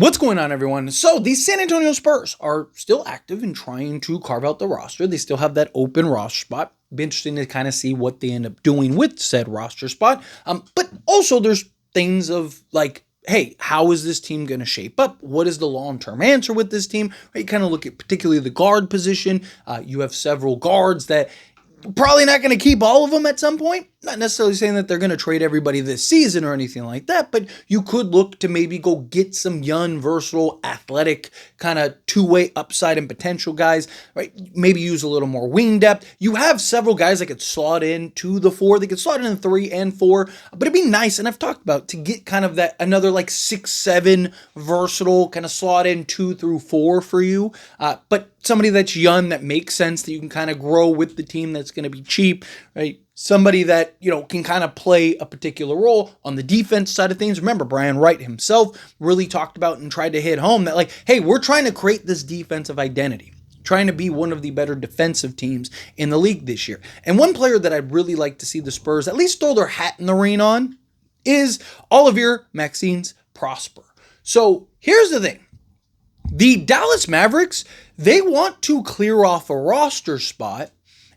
What's going on, everyone? So the San Antonio Spurs are still active in trying to carve out the roster. They still have that open roster spot. Be interesting to kind of see what they end up doing with said roster spot. But also there's things of like, hey, how is this team going to shape up? What is the long-term answer with this team? Right, you kind of look at particularly the guard position. You have several guards that probably not going to keep all of them at some point. Not necessarily saying that they're going to trade everybody this season or anything like that, but you could look to maybe go get some young, versatile, athletic, kind of two-way upside and potential guys, right? Maybe use a little more wing depth. You have several guys that could slot in to the 4. They could slot in 3 and 4, but it'd be nice, and I've talked about, to get kind of that another like 6'7" versatile kind of slot in 2 through 4 for you, but somebody that's young, that makes sense, that you can kind of grow with the team, that's going to be cheap, right? Somebody that, can kind of play a particular role on the defense side of things. Remember, Brian Wright himself really talked about and tried to hit home that, like, hey, we're trying to create this defensive identity, trying to be one of the better defensive teams in the league this year. And one player that I'd really like to see the Spurs at least throw their hat in the ring on is Olivier-Maxence Prosper. So here's the thing. The Dallas Mavericks, they want to clear off a roster spot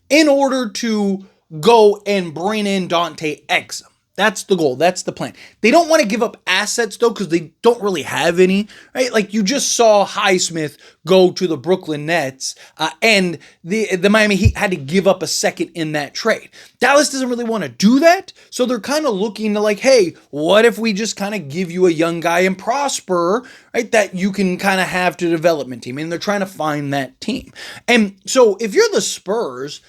in order to go and bring in Dante Exum. That's the goal. That's the plan. They don't want to give up assets, though, because they don't really have any, right? Like, you just saw Highsmith go to the Brooklyn Nets, and the Miami Heat had to give up a second in that trade. Dallas doesn't really want to do that, so they're kind of looking to, like, hey, what if we just kind of give you a young guy and Prosper, right, that you can kind of have to development team, and they're trying to find that team. And so if you're the Spurs,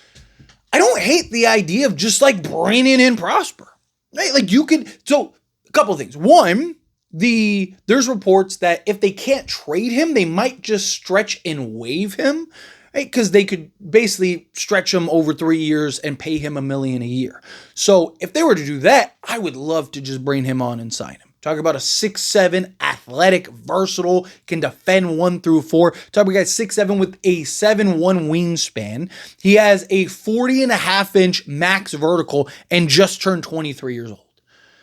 I don't hate the idea of just like bringing in Prosper, right? Like, you could, so a couple of things. One, there's reports that if they can't trade him, they might just stretch and waive him, right? Because they could basically stretch him over 3 years and pay him $1 million a year. So if they were to do that, I would love to just bring him on and sign him. Talk about a 6'7", athletic, versatile, can defend 1 through 4. Talk about a guy 6'7" with a 7'1" wingspan. He has a 40.5-inch max vertical and just turned 23 years old.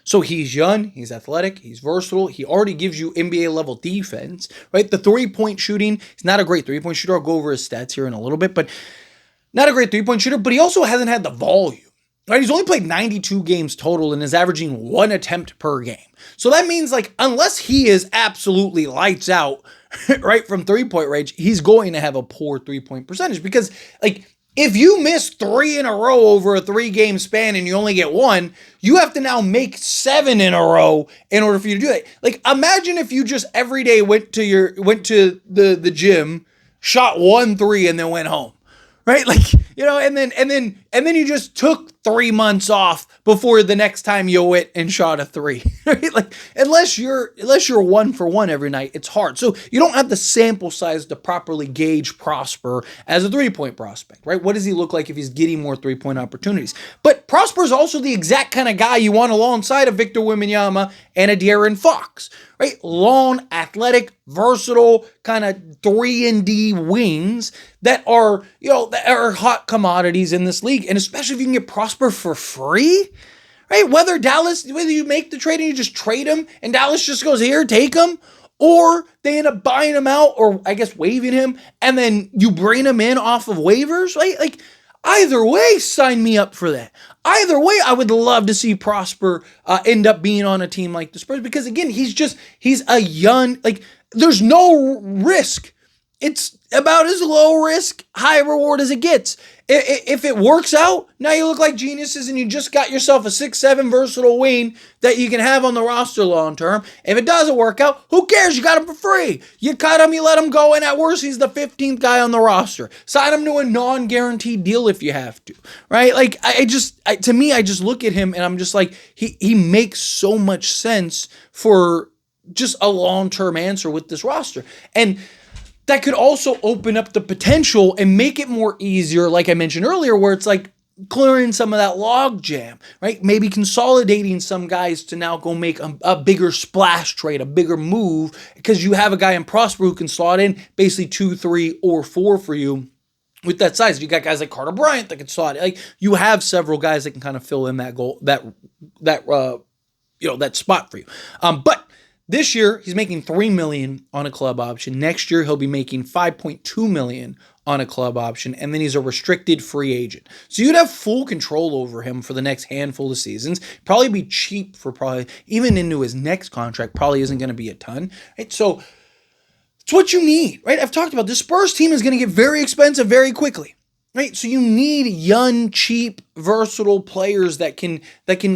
So he's young, he's athletic, he's versatile. He already gives you NBA level defense, right? The 3-point shooting, he's not a great 3-point shooter. I'll go over his stats here in a little bit, but not a great 3-point shooter, but he also hasn't had the volume. Right, he's only played 92 games total and is averaging 1 attempt per game. So that means, like, unless he is absolutely lights out, right, from 3-point range, he's going to have a poor 3-point percentage, because, like, if you miss 3 in a row over a 3-game span and you only get 1, you have to now make 7 in a row in order for you to do that. Like, imagine if you just every day went to the gym, shot 1 3, and then went home. Right? Like, and then you just took 3 months off before the next time you went and shot a 3. Right? Like, unless you're 1 for 1 every night, it's hard. So you don't have the sample size to properly gauge Prosper as a 3-point prospect, right? What does he look like if he's getting more 3-point opportunities? But Prosper is also the exact kind of guy you want alongside of Victor Wembanyama and a De'Aaron Fox, right? Long, athletic, versatile, kind of 3-and-D wings that are, that are hot commodities in this league. And especially if you can get Prosper for free, right? Whether you make the trade and you just trade him and Dallas just goes, here, take him, or they end up buying him out, or I guess waiving him, and then you bring him in off of waivers, right? Like, either way, sign me up for that. Either way, I would love to see Prosper end up being on a team like the Spurs, because, again, he's a young, like, there's no risk. It's about as low risk, high reward as it gets. If it works out, now you look like geniuses and you just got yourself a 6'7" versatile wing that you can have on the roster long term. If it doesn't work out, who cares? You got him for free. You cut him, you let him go, and at worst, he's the 15th guy on the roster. Sign him to a non-guaranteed deal if you have to, right? Like, to me, I just look at him and I'm just like, he makes so much sense for just a long-term answer with this roster. And that could also open up the potential and make it more easier, like I mentioned earlier, where it's like clearing some of that log jam, right? Maybe consolidating some guys to now go make a bigger splash trade, a bigger move, because you have a guy in Prosper who can slot in basically 2, 3, or 4 for you with that size. You got guys like Carter Bryant that can slot in. Like, you have several guys that can kind of fill in that goal, that spot for you. But This year, he's making $3 million on a club option. Next year, he'll be making $5.2 million on a club option, and then he's a restricted free agent. So you'd have full control over him for the next handful of seasons. Probably be cheap for probably, even into his next contract, probably isn't going to be a ton. Right? So it's what you need, right? I've talked about this Spurs team is going to get very expensive very quickly. Right, so you need young, cheap, versatile players that can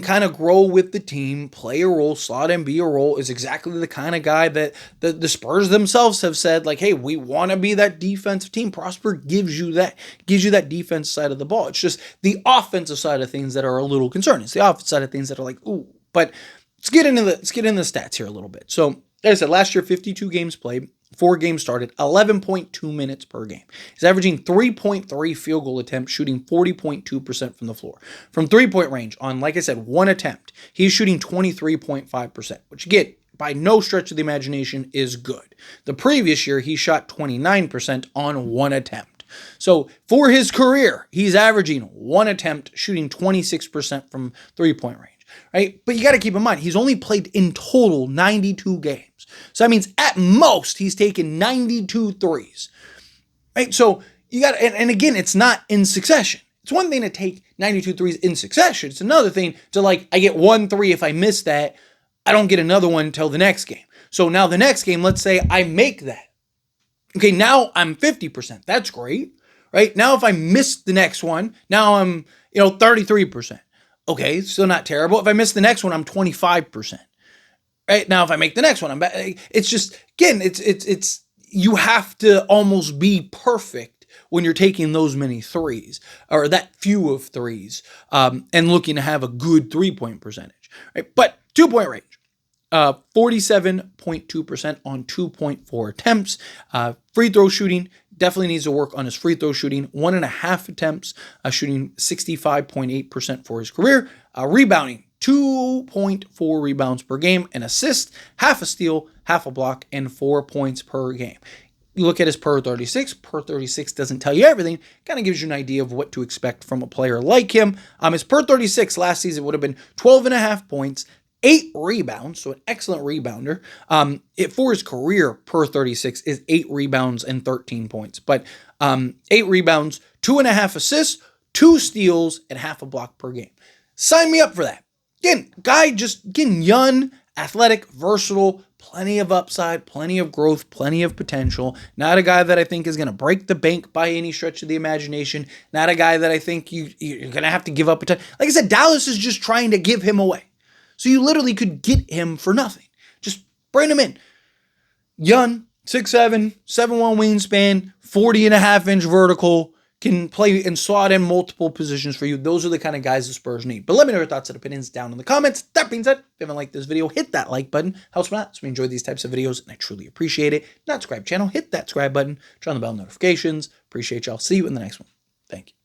kind of grow with the team, play a role, slot and be a role. Is exactly the kind of guy that the Spurs themselves have said, like, hey, we want to be that defensive team. Prosper gives you that defense side of the ball. It's just the offensive side of things that are a little concerning. It's the offensive side of things that are like, ooh. But let's get into the stats here a little bit. So, like I said, last year 52 games played. 4 games started, 11.2 minutes per game. He's averaging 3.3 field goal attempts, shooting 40.2% from the floor. From three-point range, on, like I said, 1 attempt, he's shooting 23.5%, which, again, by no stretch of the imagination is good. The previous year, he shot 29% on 1 attempt. So for his career, he's averaging 1 attempt, shooting 26% from three-point range. Right? But you got to keep in mind, he's only played in total 92 games. So that means at most he's taken 92 threes. Right? So you got to, and again, it's not in succession. It's one thing to take 92 threes in succession. It's another thing to, like, I get 1 3. If I miss that, I don't get another one until the next game. So now the next game, let's say I make that. Okay, now I'm 50%. That's great. Right? Now if I miss the next one, now I'm, 33%. Okay, still not terrible. If I miss the next one, I'm 25%. Right? Now, if I make the next one, I'm back. It's just, again, it's you have to almost be perfect when you're taking those many threes, or that few of threes, and looking to have a good 3-point percentage. Right? But 2-point range, 47.2% on 2.4 attempts. Free throw shooting, definitely needs to work on his free throw shooting. 1.5 attempts, shooting 65.8% for his career. Rebounding, 2.4 rebounds per game. An assist, half a steal, half a block, and 4 points per game. You look at his per 36. Per 36 doesn't tell you everything. Kind of gives you an idea of what to expect from a player like him. His per 36 last season would have been 12.5 points, 8 rebounds, so an excellent rebounder. For his career, per 36 is 8 rebounds and 13 points. But 8 rebounds, 2.5 assists, 2 steals, and half a block per game. Sign me up for that. Again, guy just getting young, athletic, versatile, plenty of upside, plenty of growth, plenty of potential. Not a guy that I think is going to break the bank by any stretch of the imagination. Not a guy that I think you're going to have to give up a ton. Like I said, Dallas is just trying to give him away. So you literally could get him for nothing. Just bring him in. Young, 6'7", 7'1" wingspan, 40.5-inch vertical, can play and slot in multiple positions for you. Those are the kind of guys the Spurs need. But let me know your thoughts and opinions down in the comments. That being said, if you haven't liked this video, hit that like button. Helps me out. So we enjoy these types of videos, and I truly appreciate it. Not subscribe channel, hit that subscribe button. Turn on the bell notifications. Appreciate y'all. See you in the next one. Thank you.